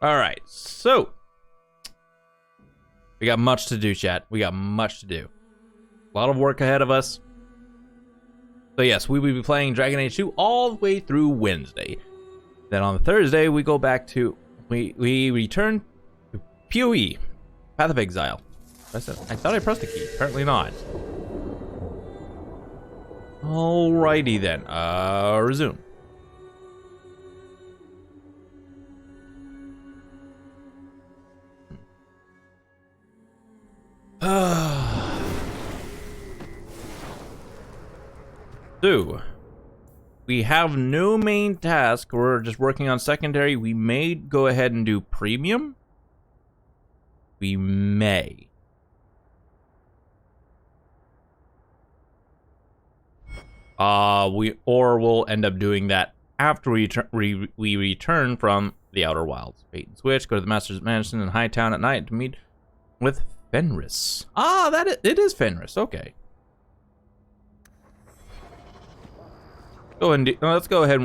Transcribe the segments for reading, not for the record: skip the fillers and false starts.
All right, so we got much to do, chat. We got much to do. A lot of work ahead of us. So yes, we will be playing Dragon Age 2 all the way through Wednesday. Then on Thursday, we go back to we return to PoE, Path of Exile. I thought I pressed the key. Apparently not. Alrighty then. Resume. So, we have no main task. We're just working on secondary. We may go ahead and do premium. We may. We'll end up doing that after we return from the Outer Wilds. Bait and switch. Go to the Master's Mansion in Hightown at night to meet with Fenris. It is Fenris. Okay. Go ahead and let's go ahead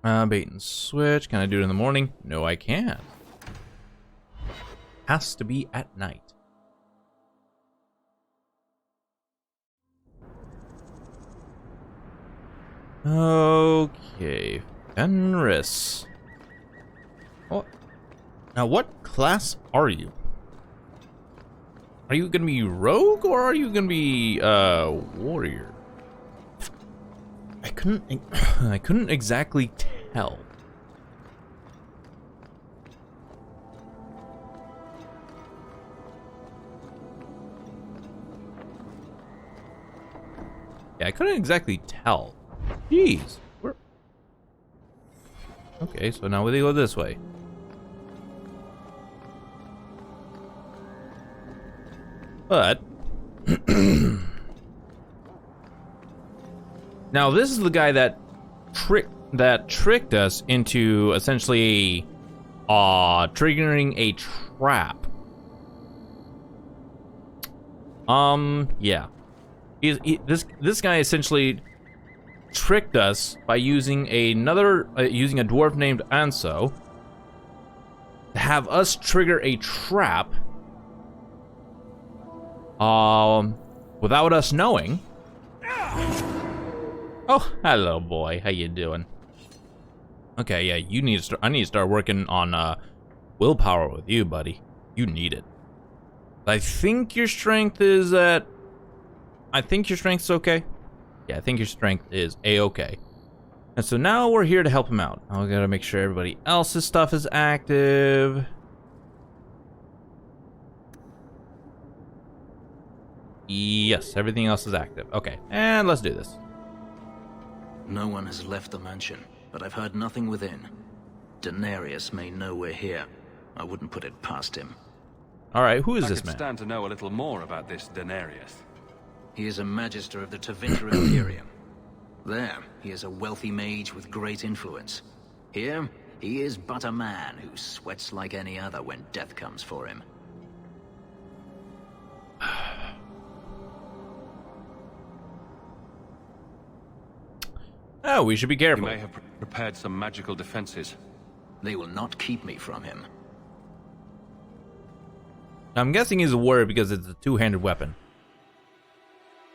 and bait and switch. Can I do it in the morning? No, I can't. Has to be at night. Okay, Fenris. Oh, now what class are you? Are you gonna be rogue or are you gonna be warrior? I couldn't exactly tell. Yeah, I couldn't exactly tell. Jeez. Okay, so now we go this way. But now this is the guy that tricked us into essentially triggering a trap. Yeah. This guy essentially tricked us by using using a dwarf named Anso to have us trigger a trap without us knowing. Oh, hello boy, how you doing? Okay, yeah, I need to start working on willpower with you, buddy. You need it. I think your strength is okay. Yeah, I think your strength is a-okay. And so now we're here to help him out. I gotta make sure everybody else's stuff is active. Yes, everything else is active. Okay, and let's do this. No one has left the mansion, but I've heard nothing within. Daenerys may know we're here. I wouldn't put it past him. Alright, who is this man? I could stand to know a little more about this Daenerys. He is a magister of the Tevinter Imperium. There, he is a wealthy mage with great influence. Here, he is but a man who sweats like any other when death comes for him. Oh, we should be careful. He may have prepared some magical defenses. They will not keep me from him. I'm guessing he's a warrior because it's a two-handed weapon.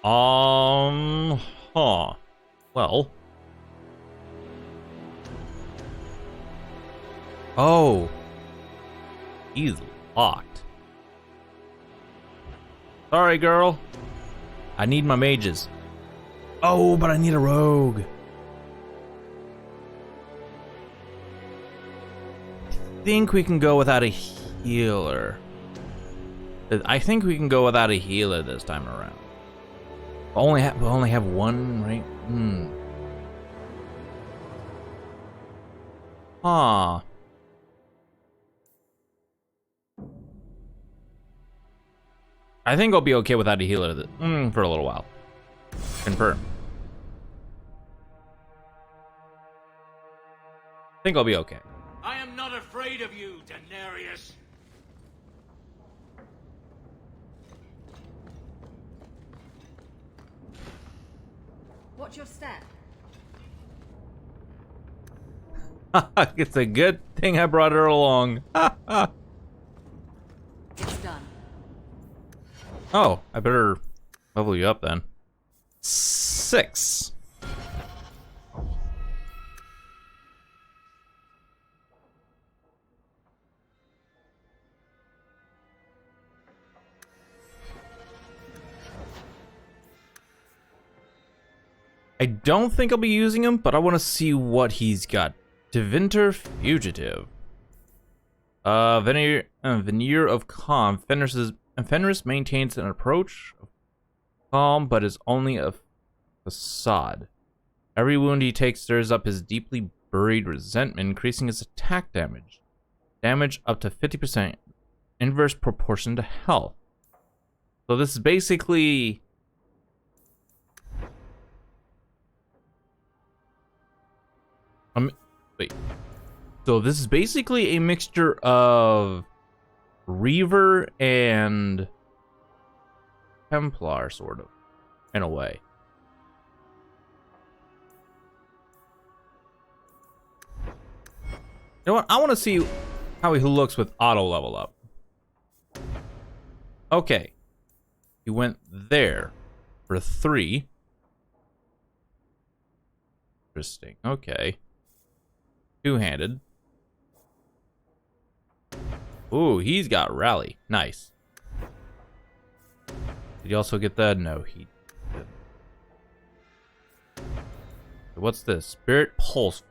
Well. Oh. He's locked. Sorry, girl. I need my mages. Oh, but I need a rogue. I think we can go without a healer. I think we can go without a healer this time around. We only have one, right? Huh. I think I'll be okay without a healer for a little while. Confirm. I think I'll be okay. I am not afraid of you, Daenerys. Watch your step. It's a good thing I brought her along. It's done. Oh, I better level you up then. 6. I don't think I'll be using him, but I want to see what he's got. Tevinter Fugitive. Veneer of Calm. Fenris maintains an approach of calm, but is only a facade. Every wound he takes stirs up his deeply buried resentment, increasing his attack damage. Damage up to 50%, inverse proportion to health. So this is basically... wait. So this is basically a mixture of Reaver and Templar, sort of, in a way. You know what? I want to see how he looks with auto level up. Okay. He went there for 3. Interesting. Okay. Two-handed. Ooh, he's got rally. Nice. Did he also get that? No, he didn't. What's this? Spirit Pulse.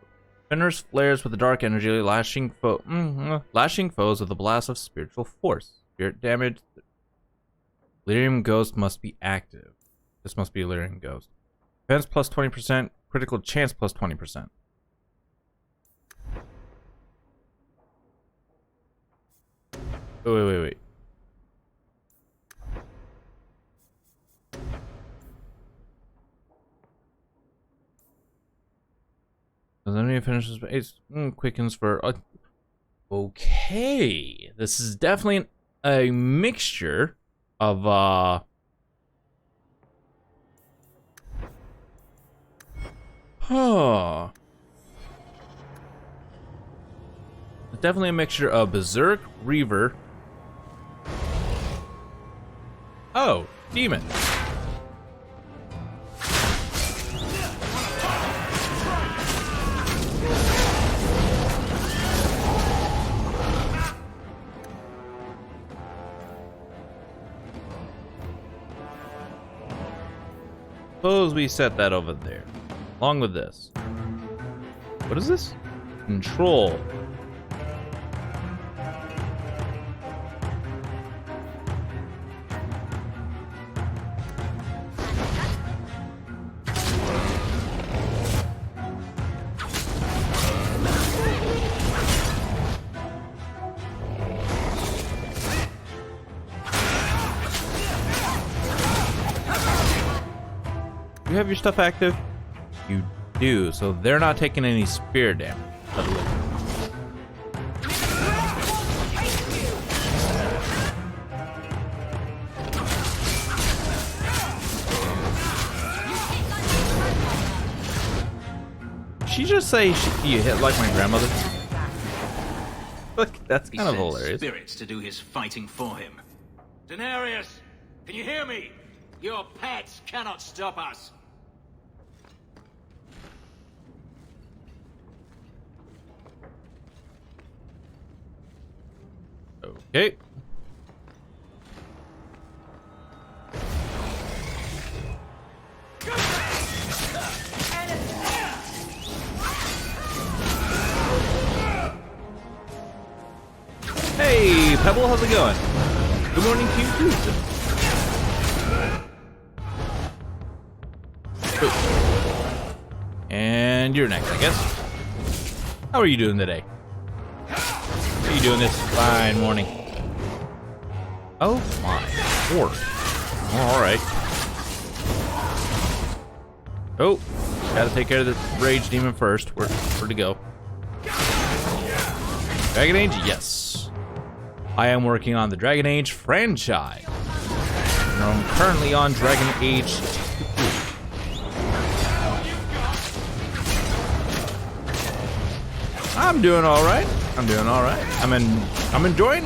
Fenris flares with the dark energy, lashing foes with a blast of spiritual force. Spirit damage. Lyrium Ghost must be active. This must be a Lyrium Ghost. Defense plus 20%. Critical chance plus 20%. Wait. Does enemy finishes base? Quickens for... okay. This is definitely a mixture of... It's definitely a mixture of Berserk, Reaver... Oh, demon. Suppose we set that over there, along with this. What is this? Control. You have your stuff active? You do, so they're not taking any spear damage. She just say you hit like my grandmother? Look, that's kind of hilarious. Spirits to do his fighting for him. Denarius, can you hear me? Your pets cannot stop us. Okay. Hey, Pebble, how's it going? Good morning to you too. And you're next, I guess. How are you doing today? How are you doing this fine morning? Oh my lord. Alright. Oh, gotta take care of the rage demon first. Where'd it go? Dragon Age? Yes. I am working on the Dragon Age franchise. And I'm currently on Dragon Age 2. I'm doing all right. I'm doing all right. I'm enjoying.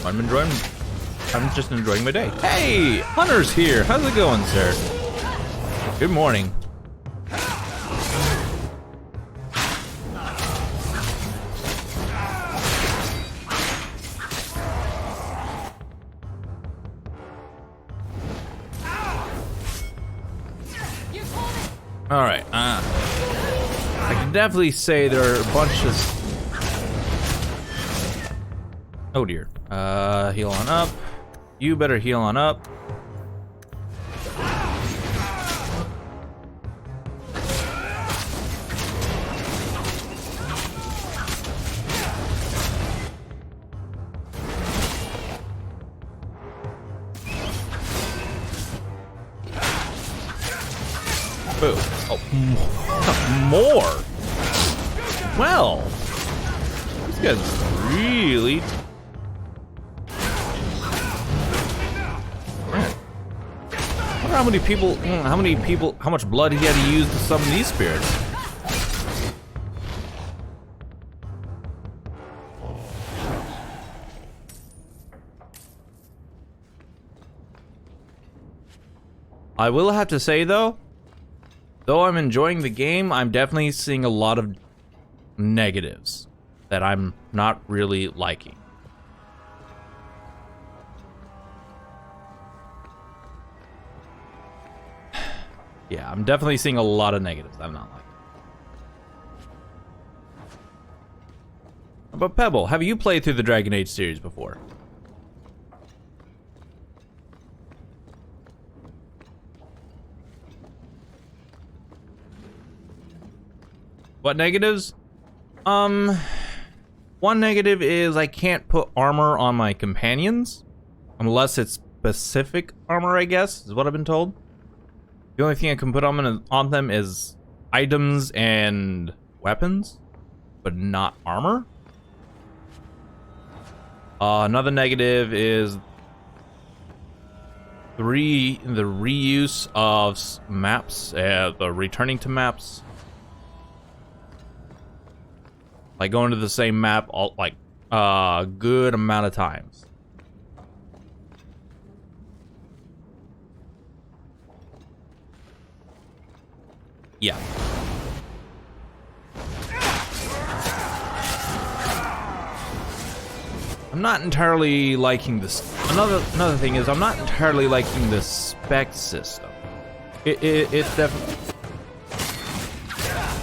I'm just enjoying my day. Hey, Hunter's here. How's it going, sir? Good morning. All right. I can definitely say there are a bunch of. Oh dear. Heal on up. You better heal on up. Boo. Oh, more. Well, this guy's really. I wonder how many people, how much blood he had to use to summon these spirits. I will have to say though I'm enjoying the game, I'm definitely seeing a lot of negatives that I'm not really liking. Yeah, I'm definitely seeing a lot of negatives I'm not liking. But Pebble, have you played through the Dragon Age series before? What negatives? One negative is I can't put armor on my companions unless it's specific armor, I guess, is what I've been told. The only thing I can put on them is items and weapons, but not armor. Another negative is the reuse of maps, the returning to maps. Like going to the same map a good amount of times. Yeah. I'm not entirely liking this. Another thing is I'm not entirely liking the spec system. It's definitely,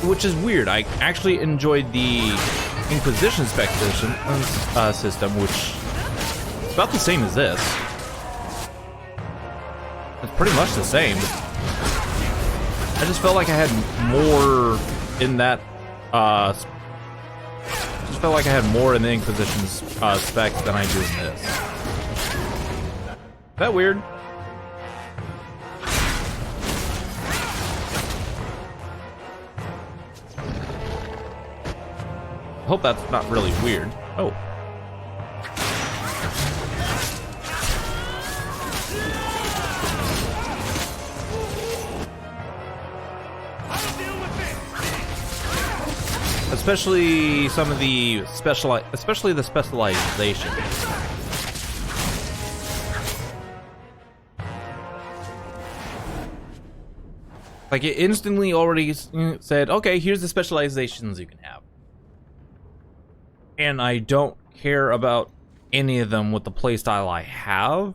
which is weird. I actually enjoyed the Inquisition spec system, which is about the same as this. It's pretty much the same. I just felt like I had more in that, just felt like I had more in the Inquisition's specs than I do in this. Is that weird? I hope that's not really weird. Oh. Especially some of the especially the specialization. Like it instantly already said, okay, here's the specializations you can have. And I don't care about any of them with the playstyle I have.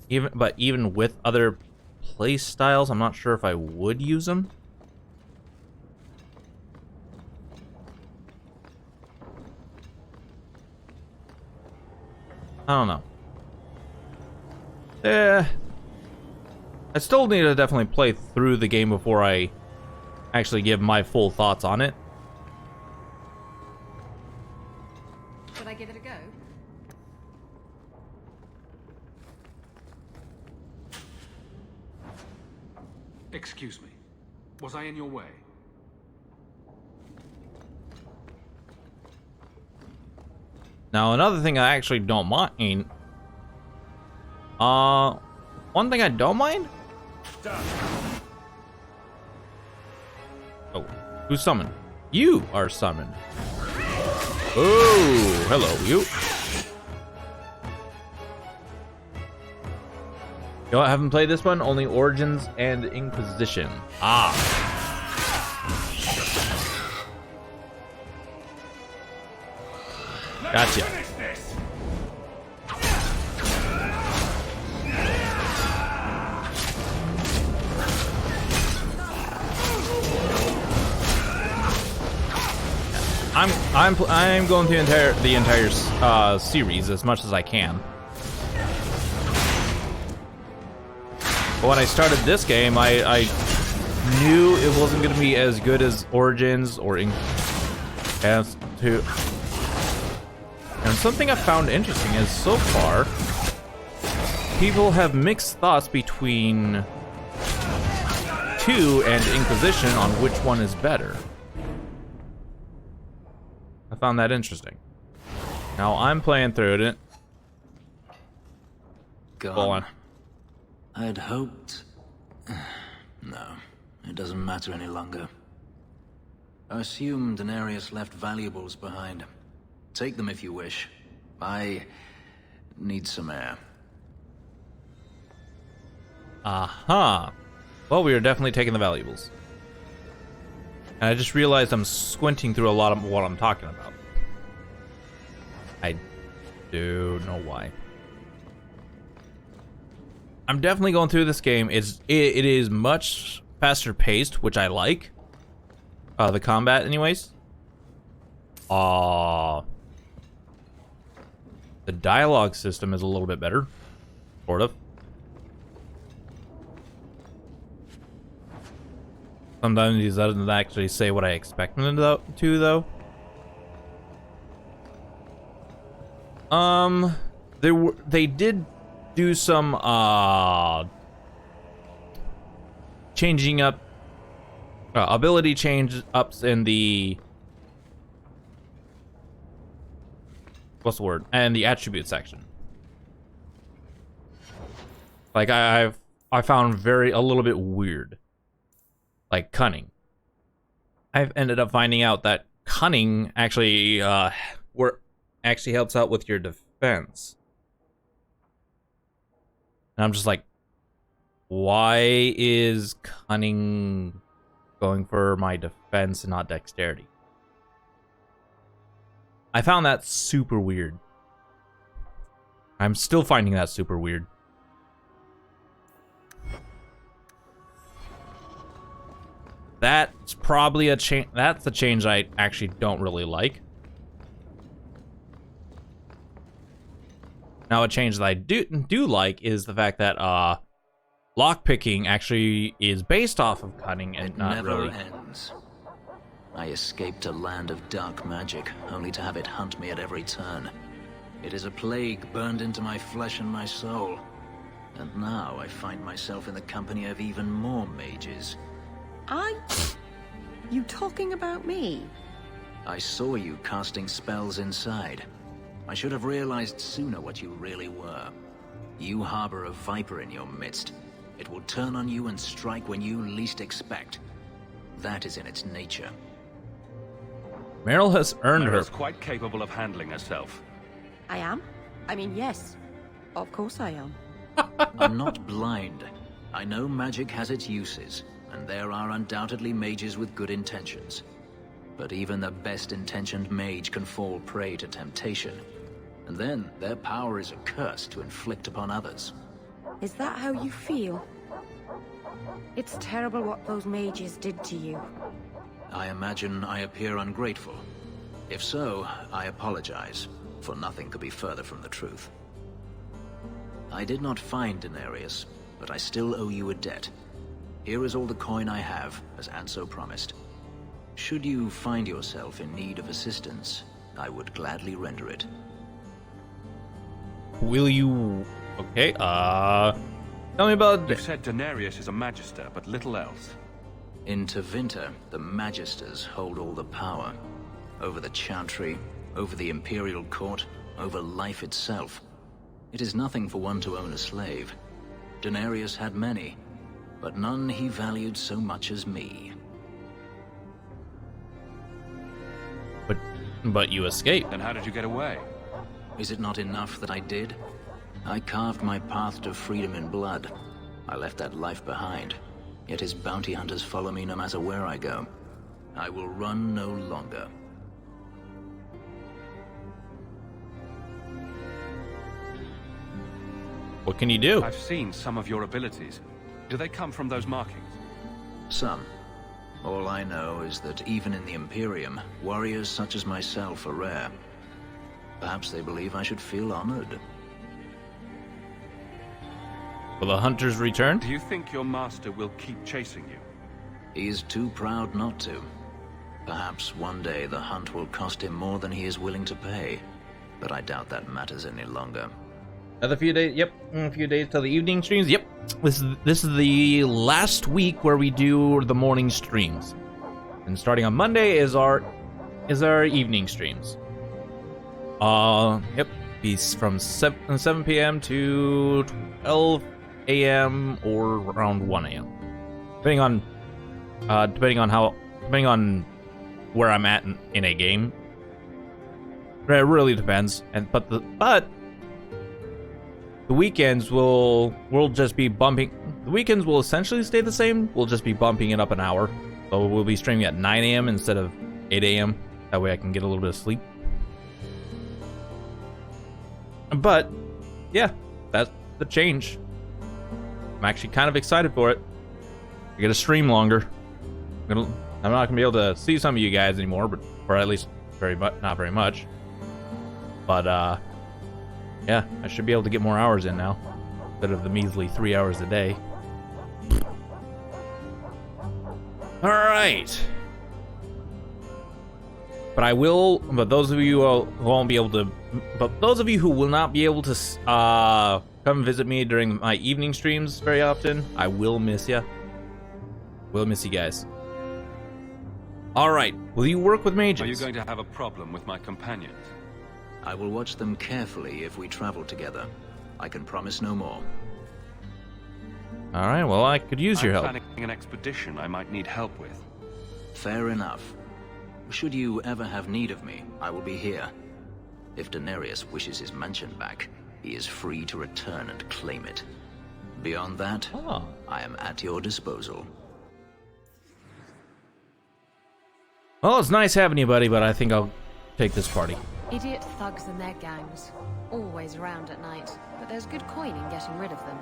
Even with other playstyles, I'm not sure if I would use them. I don't know. I still need to definitely play through the game before I actually give my full thoughts on it. Should I give it a go? Excuse me. Was I in your way? Now, another thing I actually don't mind. One thing I don't mind? Oh, who's summoned? You are summoned. Oh, hello, you. You know, I haven't played this one, only Origins and Inquisition. Ah. Gotcha. I'm going through the entire series as much as I can. But when I started this game, I knew it wasn't going to be as good as Origins or as to. And something I found interesting is so far, people have mixed thoughts between 2 and Inquisition on which one is better. I found that interesting. Now I'm playing through it. Gone. Go on. I'd hoped... No, it doesn't matter any longer. I assume Denarius left valuables behind. Take them if you wish. I need some air. Aha. Well, we are definitely taking the valuables. And I just realized I'm squinting through a lot of what I'm talking about. I do know why. I'm definitely going through this game. It is much faster paced, which I like. The combat, anyways. The dialogue system is a little bit better, sort of. Sometimes he doesn't actually say what I expect him to, though. They did do some changing up ability change ups in the what's the word? And the attribute section. Like I found a little bit weird. Like cunning. I've ended up finding out that cunning actually actually helps out with your defense. And I'm just like, why is cunning going for my defense and not dexterity? I found that super weird. I'm still finding that super weird. That's probably a change. That's a change I actually don't really like. Now, a change that I do like is the fact that lockpicking actually is based off of cunning and not never really. ends. I escaped a land of dark magic, only to have it hunt me at every turn. It is a plague burned into my flesh and my soul. And now I find myself in the company of even more mages. You talking about me? I saw you casting spells inside. I should have realized sooner what you really were. You harbor a viper in your midst. It will turn on you and strike when you least expect. That is in its nature. Meryl has earned her. Meryl's quite capable of handling herself. I am? I mean, yes. Of course I am. I'm not blind. I know magic has its uses, and there are undoubtedly mages with good intentions. But even the best-intentioned mage can fall prey to temptation. And then their power is a curse to inflict upon others. Is that how you feel? It's terrible what those mages did to you. I imagine I appear ungrateful. If so, I apologize, for nothing could be further from the truth. I did not find Denarius, but I still owe you a debt. Here is all the coin I have, as Anso promised. Should you find yourself in need of assistance, I would gladly render it. Will you? Okay. Tell me about. You've said Denarius is a magister, but little else. In Tevinter, the Magisters hold all the power. Over the Chantry, over the Imperial Court, over life itself. It is nothing for one to own a slave. Denarius had many, but none he valued so much as me. But But you escaped. Then how did you get away? Is it not enough that I did? I carved my path to freedom in blood. I left that life behind. Yet his bounty hunters follow me no matter where I go. I will run no longer. What can you do? I've seen some of your abilities. Do they come from those markings? Some. All I know is that even in the Imperium, warriors such as myself are rare. Perhaps they believe I should feel honored. Will the hunters return? Do you think your master will keep chasing you? He is too proud not to. Perhaps one day the hunt will cost him more than he is willing to pay. But I doubt that matters any longer. Another few days. Yep, a few days till the evening streams. Yep, this is the last week where we do the morning streams, and starting on Monday is our evening streams. Yep, be from 7 p.m. to 12 a.m. or around 1 a.m. depending on where I'm at in a game. It really depends, but the weekends will just be bumping. The weekends will essentially stay the same. We'll just be bumping it up an hour. So we'll be streaming at 9 a.m. instead of 8 a.m. That way I can get a little bit of sleep. But yeah, that's the change. I'm actually kind of excited for it. I get to stream longer. I'm not gonna be able to see some of you guys anymore, but or at least not very much. But yeah, I should be able to get more hours in now, instead of the measly 3 hours a day. All right. But those of you who won't be able to, but those of you who will not be able to come visit me during my evening streams very often, I will miss you. Will miss you guys. All right. Will you work with mages? Are you going to have a problem with my companions? I will watch them carefully if we travel together. I can promise no more. All right. Well, I could use your help. I'm planning an expedition I might need help with. Fair enough. Should you ever have need of me, I will be here. If Daenerys wishes his mansion back, he is free to return and claim it. Beyond that, I am at your disposal. Well, it's nice having you, buddy, but I think I'll take this party. Idiot thugs and their gangs. Always around at night, but there's good coin in getting rid of them.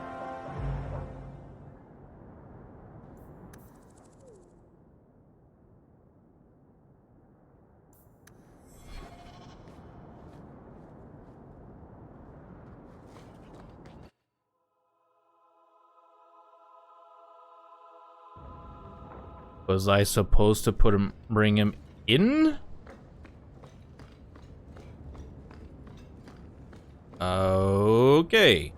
Was I supposed to bring him in? Okay.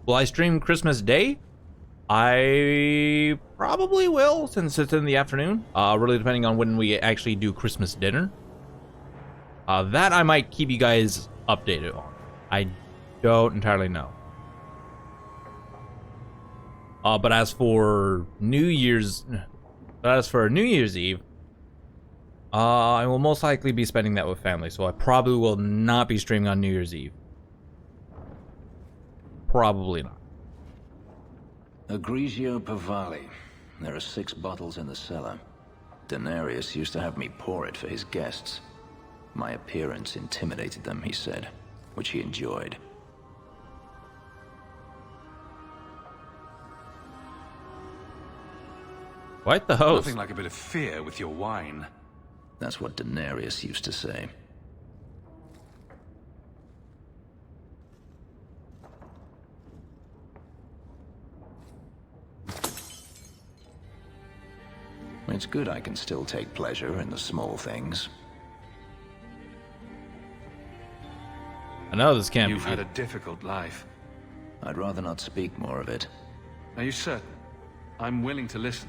Will I stream Christmas Day? I probably will, since it's in the afternoon. Really depending on when we actually do Christmas dinner. That I might keep you guys updated on. I don't entirely know. But as for New Year's Eve, I will most likely be spending that with family, so I probably will not be streaming on New Year's Eve. Probably not. Egregio Pavali. There are 6 bottles in the cellar. Daenerys used to have me pour it for his guests. My appearance intimidated them, he said, which he enjoyed. Quite the host. Nothing like a bit of fear with your wine. That's what Daenerys used to say. It's good I can still take pleasure in the small things. I know this can't be. You've had a difficult life. I'd rather not speak more of it. Are you certain? I'm willing to listen.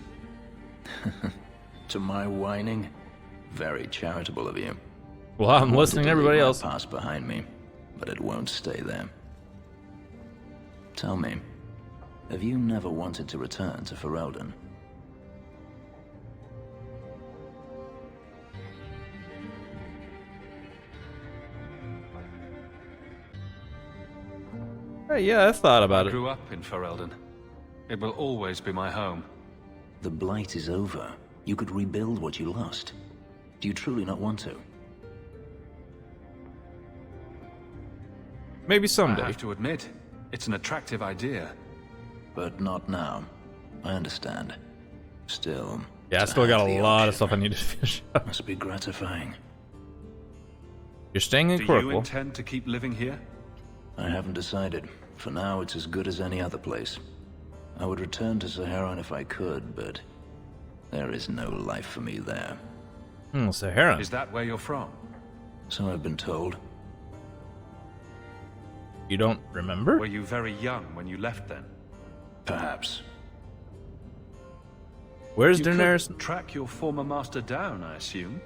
To my whining? Very charitable of you. Well, I'm listening to everybody else. Past behind me, but it won't stay there. Tell me, Have you never wanted to return to Ferelden? Hey, yeah, I thought about I it. grew up in Ferelden. It will always be my home. The Blight is over. You could rebuild what you lost. Do you truly not want to? Maybe I someday. have to admit, it's an attractive idea. But not now. I understand. Still... Yeah, I to still got have a the lot of option stuff I need to finish up. must be gratifying. You're staying in Do you Quirkwell. intend to keep living here? I haven't decided. For now, it's as good as any other place. I would return to Zercon if I could, but... there is no life for me there. Sahara. Is that where you're from? So I've been told. You don't remember? Were you very young when you left then? Perhaps. Where's You Daenerys? could track your former master down, I assume.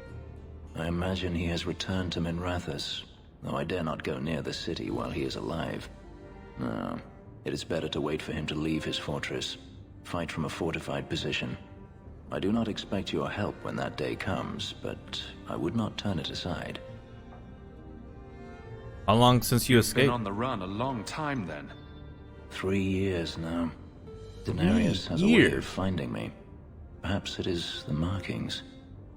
I imagine he has returned to Minrathous, though I dare not go near the city while he is alive. No, it is better to wait for him to leave his fortress, fight from a fortified position. I do not expect your help when that day comes, but I would not turn it aside. How long since you You've escaped? been on the run a long time then. 3 years now. Daenerys has a way years? of finding me. Perhaps it is the markings.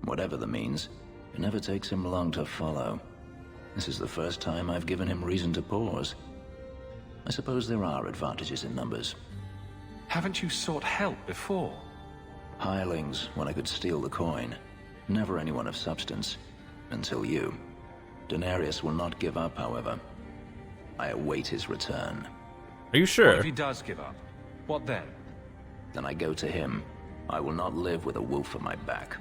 Whatever the means, it never takes him long to follow. This is the first time I've given him reason to pause. I suppose there are advantages in numbers. Haven't you sought help before? Hirelings when I could steal the coin. Never anyone of substance. Until you. Daenerys will not give up, however. I await his return. Are you What sure? if he does give up? What then? Then I go to him. I will not live with a wolf at my back.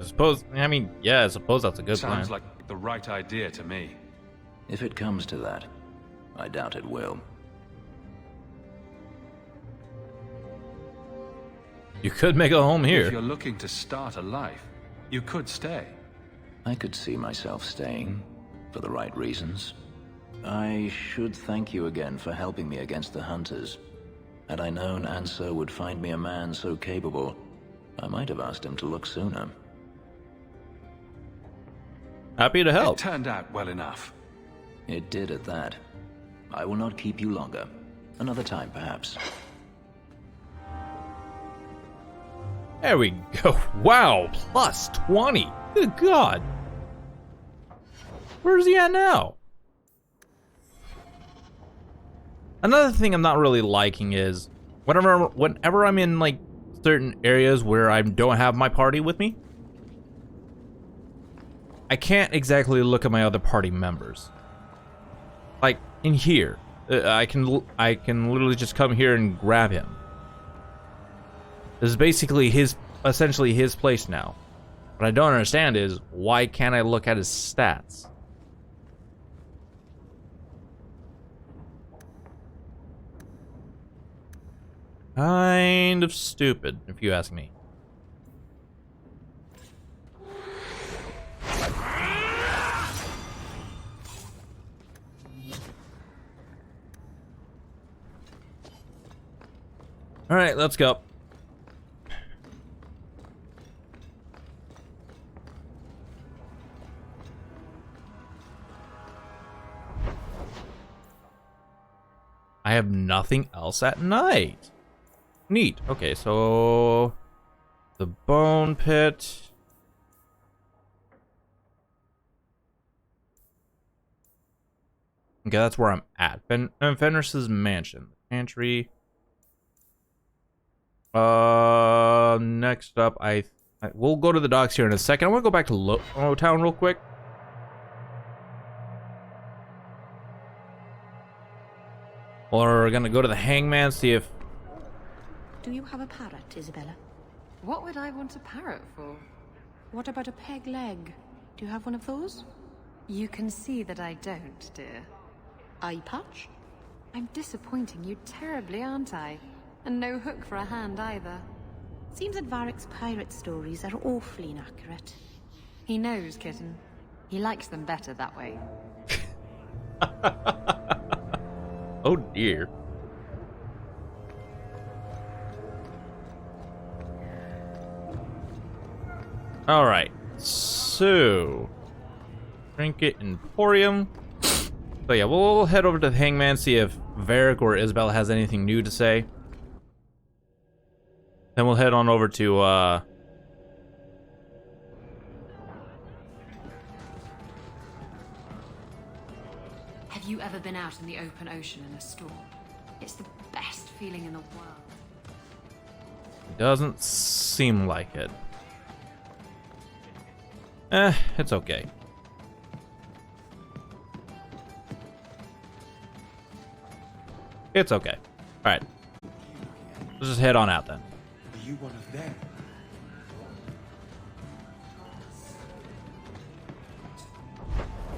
I suppose that's a good plan. Sounds like the right idea to me. If it comes to that, I doubt it will. You could make a home If here. you're looking to start a life, you could stay. I could see myself staying, for the right reasons. I should thank you again for helping me against the Hunters. Had I known Ansel would find me a man so capable, I might have asked him to look sooner. Happy to help. It turned out well enough. It did at that. I will not keep you longer. Another time, perhaps. There we go. Wow, plus 20. Good God. Where's he at now? Another thing I'm not really liking is whenever I'm in like certain areas where I don't have my party with me, I can't exactly look at my other party members. Like in here, I can literally just come here and grab him. This is basically essentially his place now. What I don't understand is why can't I look at his stats? Kind of stupid, if you ask me. All right, let's go. I have nothing else at night. Neat. Okay, so the bone pit. Okay, that's where I'm at. Fenris's mansion, pantry. Next up, we'll go to the docks here in a second. I want to go back to Town real quick. Or we're gonna go to the hangman, see if... Do you have a parrot, Isabella? What would I want a parrot for? What about a peg leg? Do you have one of those? You can see that I don't, dear. Eye patch? I'm disappointing you terribly, aren't I? And no hook for a hand either. Seems that Varric's pirate stories are awfully inaccurate. He knows, kitten. He likes them better that way. Oh dear. All right. So, Trinket Emporium. So yeah, we'll head over to the Hangman, see if Varric or Isabel has anything new to say. Then we'll head on over to Have you ever been out in the open ocean in a storm? It's the best feeling in the world. Doesn't seem like it. It's okay. It's okay. Alright. Let's just head on out then. Are you one of them?